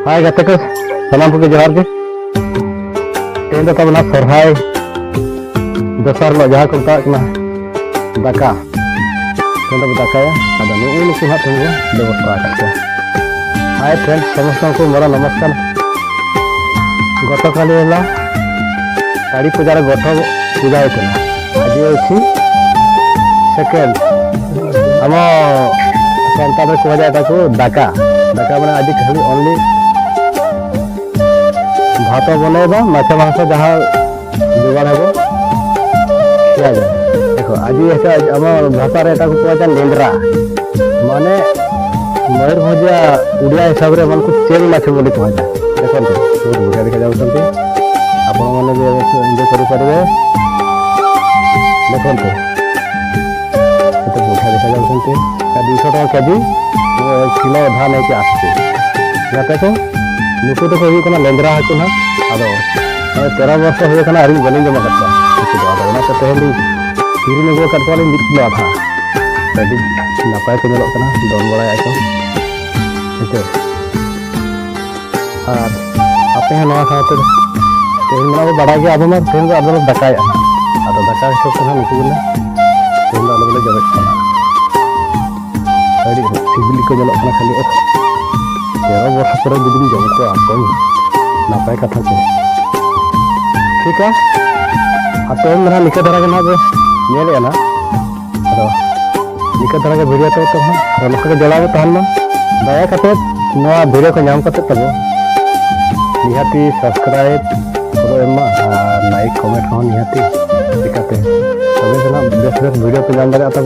हाय गाते को सलाम को जोहार के तेन तब ना सरहाय दसार लो जहाँ को ना दाका तेन तब दाकाया अदा नु नुकु हाथ तुम व्यवस्था करते हाय फ्रेंड्स समस्त को मोर नमस्कार गत काली है काली पूजार गठ पूजा होता आज अच्छी सेकेंड आम संता में कह जाए दाका दाका मैंने आज खाली ओनली भात बनवा माछ मांस जहाँ जोगाड़ हे खिया जाए देख आज आम भाषा कह लेंद्रा माने मयूरभंजिया उड़िया हिसाब से मन को चेल माछ बोली कह जाए देखते बहुत बढ़िया देखा जाऊँगी आपण मैंने एंजॉय करेंगे देखते तो बढ़िया देखा जाऊँगी 200 टका केजी किलो अधा नहीं आसते को नुकु तो हो लेंद्रा हाकू ना अदो 13 वर्ष होना अरी बनी जमा करता तेहली किरी अगू कर मिड किलो आधा नपाय को नलोना दन बड़ा को हेचे और आपे साथे तेहन मैं बड़ा गया अब तेहन अब दाकाया अब दाका हिसाब से नुकु बोले तेहन अब बोले जबे सिबिल को नलोना खाली 13 वर्ष पर जुदी जम को आको नपाय कथा के ठीक है आप ना निका धरा के ना नेले ना अदो निका धरा के वीडियो तो लोक के जलावे तहन दया करते नवा वीडियो को नाम करते तब निहाती सब्सक्राइब फॉलो एमा और लाइक कमेंट हो निहाती दिखाते तबे से ना बेस बेस वीडियो को नाम दरे तब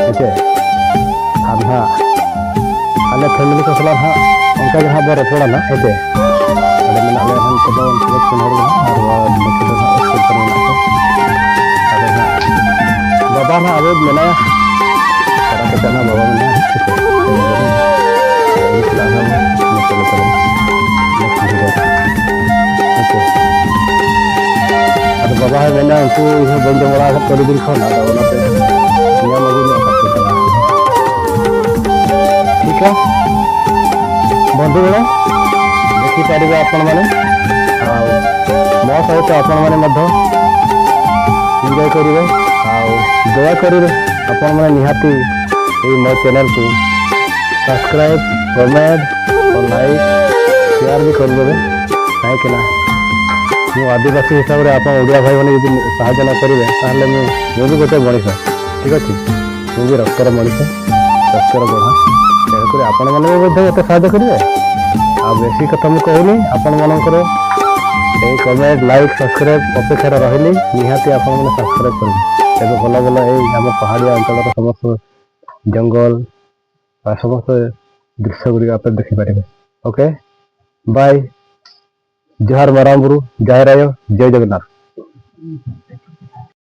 ओके हम ना आले फैमिली को सलाह हाँ उनका जहाँ बार थोड़ा ना हेते अरे मैंने आले हम को दो उनके सुन हो रहा और वो मुझे तो ना स्किप करना है अरे ना बाबा ना अबे मैंने करा के जाना बाबा मैंने इसलिए हम चलो ओके अब बाबा है मैंने उनको ये बंद बड़ा कर दिन खाना था वाला पे दुनिया में भी ठीक है बंधु बेड़ा देखिपारे आपण मैंने मो सहित आपण मैंने एंजॉय करेंगे दया करेंगे आपण मैंने निहाती मो चैनल को सब्सक्राइब कमेंट और लाइक शेयर भी करदे कहीं मु आदिवासी हिसाब से आप ओडिया भाई मैंने जो साहय न करेंगे मुझे गोटे मनीष ठीक अच्छे मुझे रक्तर मनीष रक्तर गढ़ा तेणुक आपण मैंने मत साहय करेंगे आ बेसी कथा मुझे कहूनी आपण मानकर कमेंट लाइक सब्सक्राइब अपेक्षा रही निहाती आप सब्सक्राइब करेंगे एवं भल भल ये पहाड़िया अंचल समस्त जंगल समस्त दृश्य गुड़िक आप देखिपारे ओके बाय जोहार माराम बुरु जय राय जय जगन्नाथ।